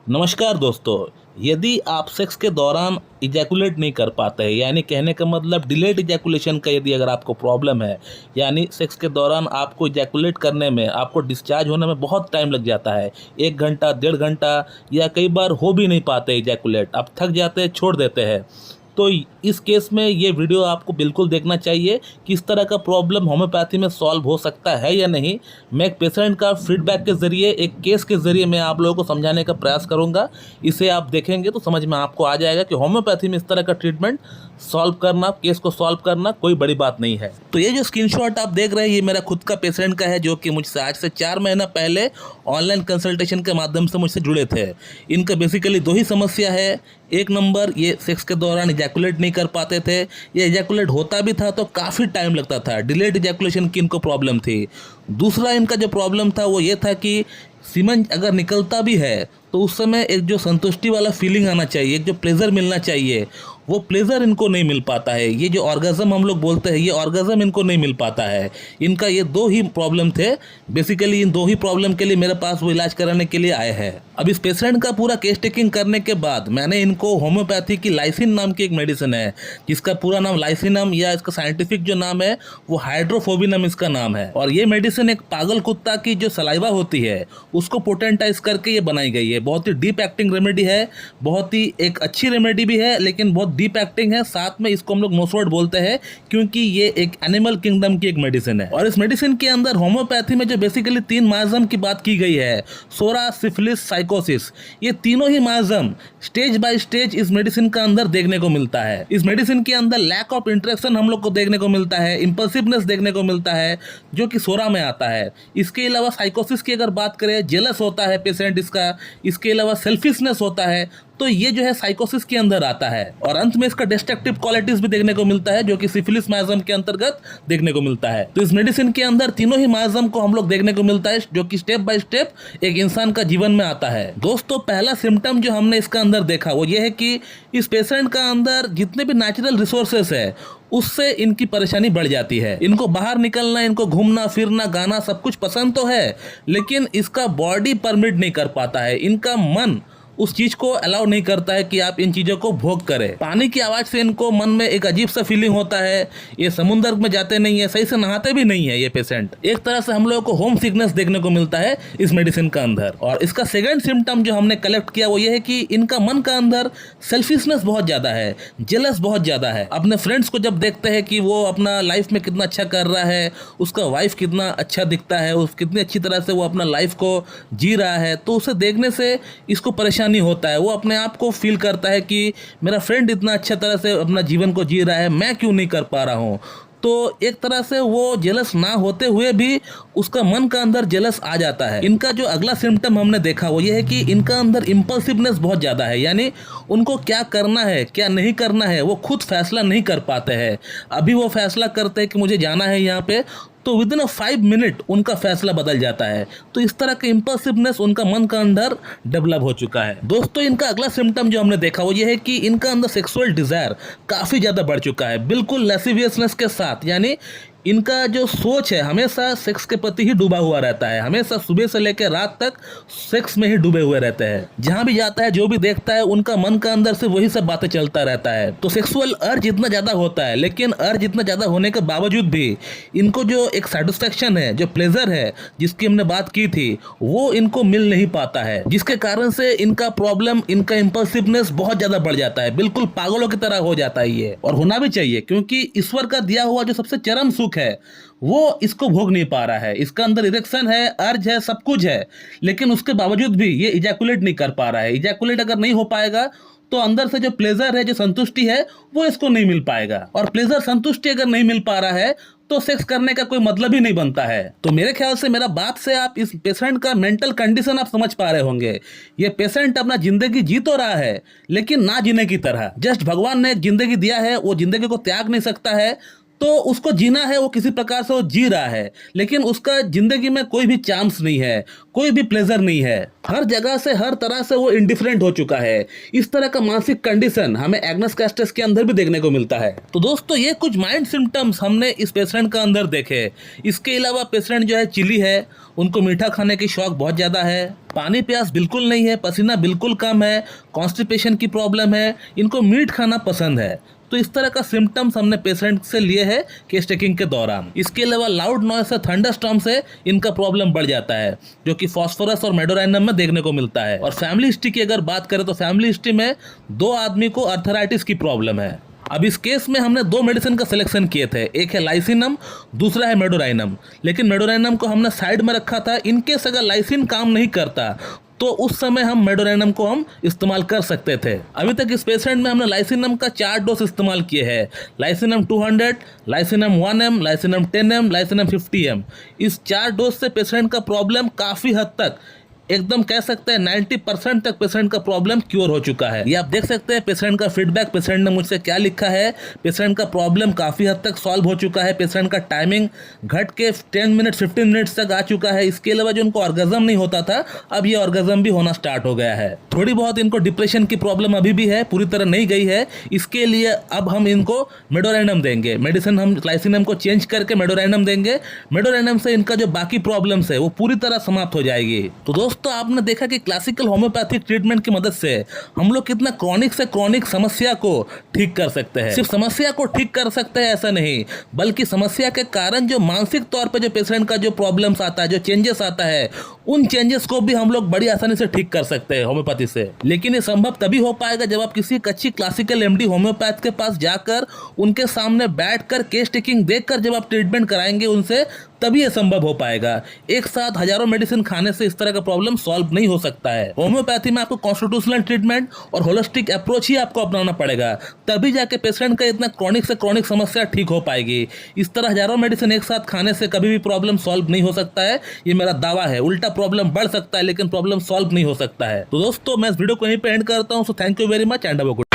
नमस्कार दोस्तों। यदि आप सेक्स के दौरान इजैकुलेट नहीं कर पाते हैं, यानी कहने का मतलब डिलेड इजैकुलेशन का यदि अगर आपको प्रॉब्लम है, यानी सेक्स के दौरान आपको इजैकुलेट करने में, आपको डिस्चार्ज होने में बहुत टाइम लग जाता है, 1 घंटा 1.5 घंटा या कई बार हो भी नहीं पाते इजैकुलेट, आप थक जाते हैं, छोड़ देते हैं, तो इस केस में ये वीडियो आपको बिल्कुल देखना चाहिए। किस तरह का प्रॉब्लम होम्योपैथी में सॉल्व हो सकता है या नहीं, मैं एक पेशेंट का फीडबैक के ज़रिए, एक केस के ज़रिए मैं आप लोगों को समझाने का प्रयास करूंगा। इसे आप देखेंगे तो समझ में आपको आ जाएगा कि होम्योपैथी में इस तरह का ट्रीटमेंट सॉल्व करना, केस को सॉल्व करना कोई बड़ी बात नहीं है। तो ये जो स्क्रीनशॉट आप देख रहे हैं, ये मेरा खुद का पेशेंट का है, जो कि मुझसे आज से 4 महीना पहले ऑनलाइन कंसल्टेशन के माध्यम से मुझसे जुड़े थे। इनका बेसिकली 2 ही समस्या है। एक नंबर, ये सेक्स के दौरान इजैकुलेट नहीं कर पाते थे, ये इजैकुलेट होता भी था तो काफ़ी टाइम लगता था, डिलेड इजैकुलेशन की इनको प्रॉब्लम थी। दूसरा इनका जो प्रॉब्लम था वो ये था कि सीमेंट अगर निकलता भी है तो उस समय एक जो संतुष्टि वाला फीलिंग आना चाहिए, एक जो प्लेजर मिलना चाहिए, वो प्लेजर इनको नहीं मिल पाता है। ये जो ऑर्गेज़म हम लोग बोलते हैं, ये ऑर्गेज़म इनको नहीं मिल पाता है। इनका ये 2 ही प्रॉब्लम थे। बेसिकली इन 2 ही प्रॉब्लम के लिए मेरे पास वो इलाज कराने के लिए आए हैं। अब इस पेशेंट का पूरा केस टेकिंग करने के बाद मैंने इनको होम्योपैथी की लाइसिन नाम की एक मेडिसिन है, जिसका पूरा नाम लाइसिनम, या इसका साइंटिफिक जो नाम है वो हाइड्रोफोबिनम इसका नाम है। और ये मेडिसिन एक पागल कुत्ता की जो सलाइवा होती है उसको पोटेंटाइज करके ये बनाई गई है। बहुत ही डीप एक्टिंग रेमेडी है, बहुत ही एक अच्छी रेमेडी भी है, लेकिन बहुत डीप एक्टिंग है। साथ में इसको हम लोग नोसवर्ड बोलते हैं, क्योंकि ये एक एनिमल किंगडम की एक मेडिसिन है। और इस मेडिसिन के अंदर होम्योपैथी में जो बेसिकली 3 मार्जम की बात की गई है, सोरा, सिफिलिस, साइकोसिस, ये तीनों ही मार्जम स्टेज बाय स्टेज इस मेडिसिन का अंदर देखने को मिलता है। इस मेडिसिन के अंदर लैक ऑफ इंटरेक्शन हम लोग को देखने को मिलता है, इंपल्सिवनेस देखने को मिलता है, जो कि सोरा में आता है। इसके अलावा साइकोसिस की अगर बात करें, जेलस होता है पेशेंट इसका, इसके अलावा सेल्फिशनेस होता है, तो ये जो है साइकोसिस के अंदर आता है। और अंत में इसका डिस्ट्रक्टिव क्वालिटीज भी देखने को मिलता है, जो कि सिफिलिस मार्जम के अंतर्गत देखने को मिलता है। तो इस मेडिसिन के अंदर तीनों ही मार्जम को हम लोग देखने को मिलता है, जो कि स्टेप बाय स्टेप एक इंसान का जीवन में आता है। दोस्तों, पहला सिम्टम जो हमने इसका अंदर देखा वो ये है कि इस पेशेंट का अंदर जितने भी नेचुरल रिसोर्सेस है उससे इनकी परेशानी बढ़ जाती है। इनको बाहर निकलना, इनको घूमना फिरना, गाना सब कुछ पसंद तो है, लेकिन इसका बॉडी परमिट नहीं कर पाता है। इनका मन उस चीज को अलाउ नहीं करता है कि आप इन चीजों को भोग करें। पानी की आवाज से इनको मन में एक अजीब सा फीलिंग होता है। ये समुद्र में जाते नहीं है, सही से नहाते भी नहीं है ये पेशेंट। एक तरह से हम लोगों को होम सिकनेस देखने को मिलता है इस मेडिसिन का अंदर। और इसका सेकंड सिम्टम जो हमने कलेक्ट किया वो ये है कि इनका मन का अंदर सेल्फिशनेस बहुत ज्यादा है, जेलस बहुत ज्यादा है। अपने फ्रेंड्स को जब देखते हैं कि वो अपना लाइफ में कितना अच्छा कर रहा है, उसका वाइफ कितना अच्छा दिखता है, उस कितनी अच्छी तरह से वो अपना लाइफ को जी रहा है, तो उसे देखने से इसको परेशानी होता है। वो अपने आप को फील करता है कि मेरा फ्रेंड इतना अच्छा तरह से अपना जीवन को जी रहा है, मैं क्यों नहीं कर पा रहा हूँ। तो एक तरह से वो जेलस ना होते हुए भी उसका मन का अंदर जेलस आ जाता है। इनका जो अगला सिम्टम हमने देखा वो ये है कि इनका अंदर इम्पल्सिवनेस बहुत ज़्यादा है, यानी उनको क्या करना है क्या नहीं करना है वो खुद फैसला नहीं कर पाते हैं। अभी वो फैसला करते हैं कि मुझे जाना है यहाँ पे, तो विद इन 5 मिनट उनका फैसला बदल जाता है। तो इस तरह का इम्पल्सिवनेस उनका मन का अंदर डेवलप हो चुका है। दोस्तों, इनका अगला सिम्टम जो हमने देखा वो ये है कि इनका अंदर सेक्सुअल डिजायर काफ़ी ज़्यादा बढ़ चुका है, बिल्कुल लैसिवियसनेस के साथ। यानी इनका जो सोच है हमेशा सेक्स के प्रति ही डूबा हुआ रहता है, हमेशा सुबह से लेकर रात तक सेक्स में ही डूबे हुए रहते हैं। जहाँ भी जाता है, जो भी देखता है, उनका मन का अंदर से वही सब बातें चलता रहता है। तो सेक्सुअल अर्ज इतना ज़्यादा होता है, लेकिन अर्ज इतना ज़्यादा होने के बावजूद भी इनको जो एक सेटिस्फैक्शन है, जो प्लेजर है जिसकी हमने बात की थी, वो इनको मिल नहीं पाता है, जिसके कारण से इनका प्रॉब्लम, इनका इम्पल्सिवनेस बहुत ज़्यादा बढ़ जाता है, बिल्कुल पागलों की तरह हो जाता है ये। और होना भी चाहिए, क्योंकि ईश्वर का दिया हुआ जो सबसे चरम सुख है वो इसको भोग नहीं पा रहा है। इसका अंदर इरेक्शन है, अर्ज है, सब कुछ है, लेकिन उसके बावजूद भी ये इजैकुलेट नहीं कर पा रहा है। इजैकुलेट अगर नहीं हो पाएगा तो अंदर से जो प्लेजर है, जो संतुष्टि है, वो इसको नहीं मिल पाएगा। और प्लेजर, संतुष्टि अगर नहीं मिल पा रहा है तो सेक्स करने का कोई मतलब ही नहीं बनता है। तो मेरे ख्याल से, मेरा बात से आप इस पेशेंट का मेंटल कंडीशन आप समझ पा रहे होंगे। ये पेशेंट अपना जिंदगी जी तो रहा है, लेकिन ना जीने की तरह। जस्ट भगवान ने एक जिंदगी दिया है, वो जिंदगी को त्याग नहीं सकता है। तो उसको जीना है, वो किसी प्रकार से वो जी रहा है, लेकिन उसका जिंदगी में कोई भी चांस नहीं है, कोई भी प्लेजर नहीं है, हर जगह से हर तरह से वो इंडिफरेंट हो चुका है। इस तरह का मानसिक कंडीशन हमें एग्नस कैस्टस के अंदर भी देखने को मिलता है। तो दोस्तों ये कुछ माइंड सिम्टम्स हमने इस पेशेंट का अंदर देखे। इसके अलावा पेशेंट जो है चिली है, उनको मीठा खाने की शौक बहुत ज़्यादा है, पानी प्यास बिल्कुल नहीं है, पसीना बिल्कुल कम है, कॉन्स्टिपेशन की प्रॉब्लम है, इनको मीट खाना पसंद है। तो इस तरह का सिम्टम्स हमने पेशेंट से लिए हैं केस टेकिंग के दौरान। इसके अलावा लाउड नॉइस से, थंडरस्टॉर्म से इनका प्रॉब्लम बढ़ जाता है, जो कि फॉस्फोरस और मेडोराइनम में देखने को मिलता है। और फैमिली हिस्ट्री की अगर बात करें तो फैमिली हिस्ट्री में 2 आदमी को अर्थराइटिस की प्रॉब्लम है। अब इस केस में हमने 2 मेडिसिन का सिलेक्शन किए थे, एक है लाइसिनम, दूसरा है मेडोराइनम। लेकिन मेडोराइनम को हमने साइड में रखा था, इनकेस अगर लाइसिन काम नहीं करता तो उस समय हम मेडोराइनम को हम इस्तेमाल कर सकते थे। अभी तक इस पेशेंट में हमने लाइसिनम का 4 डोज इस्तेमाल किए हैं, लाइसिनम 200, लाइसिनम 1M, लाइसिनम 10M, लाइसिनम 50M। इस 4 डोज से पेशेंट का प्रॉब्लम काफ़ी हद तक, एकदम कह सकते हैं 90% तक पेशेंट का प्रॉब्लम क्योर हो चुका है। ये आप देख सकते हैं पेशेंट का फीडबैक, पेशेंट ने मुझसे क्या लिखा है। पेशेंट का प्रॉब्लम काफ़ी हद तक सॉल्व हो चुका है, पेशेंट का टाइमिंग घट के 10 मिनट 15 मिनट्स तक आ चुका है। इसके अलावा जो उनको ऑर्गेजम नहीं होता था, अब ये ऑर्गेजम भी होना स्टार्ट हो गया है। थोड़ी बहुत इनको डिप्रेशन की प्रॉब्लम अभी भी है, पूरी तरह नहीं गई है। इसके लिए अब हम इनको मेडोराइनम देंगे, मेडिसिन हम लाइसिनम को चेंज करके मेडोराइनम देंगे। मेडोराइनम से इनका जो बाकी प्रॉब्लम्स है वो पूरी तरह समाप्त हो जाएगी। तो दोस्तों आपने देखा कि क्लासिकल होम्योपैथिक ट्रीटमेंट की मदद से हम लोग कितना क्रॉनिक से क्रॉनिक समस्या को ठीक कर सकते हैं। सिर्फ समस्या को ठीक कर सकते हैं ऐसा नहीं, बल्कि समस्या के कारण जो मानसिक तौर पे जो पेशेंट का जो प्रॉब्लम्स आता है, जो चेंजेस आता है, उन चेंजेस को भी हम लोग बड़ी आसानी से ठीक कर सकते हैं होम्योपैथी से। लेकिन ये संभव तभी हो पाएगा जब आप किसी एक अच्छी क्लासिकल एमडी होम्योपैथ के पास जाकर उनके सामने बैठकर केस टेकिंग देखकर जब आप ट्रीटमेंट कराएंगे उनसे, तभी ये संभव हो पाएगा। एक साथ हजारों मेडिसिन खाने से इस तरह का प्रॉब्लम सॉल्व नहीं हो सकता है। होम्योपैथी में आपको कॉन्स्टिट्यूशनल ट्रीटमेंट और होलिस्टिक अप्रोच ही आपको अपनाना पड़ेगा, तभी जाके पेशेंट का इतना क्रॉनिक से क्रॉनिक समस्या ठीक हो पाएगी। इस तरह हजारों मेडिसिन एक साथ खाने से कभी भी प्रॉब्लम सॉल्व नहीं हो सकता है, ये मेरा दावा है। उल्टा प्रॉब्लम बढ़ सकता है लेकिन प्रॉब्लम सॉल्व नहीं हो सकता है। तो दोस्तों मैं इस वीडियो को यहीं पे एंड करता हूँ। So thank you very much and have a good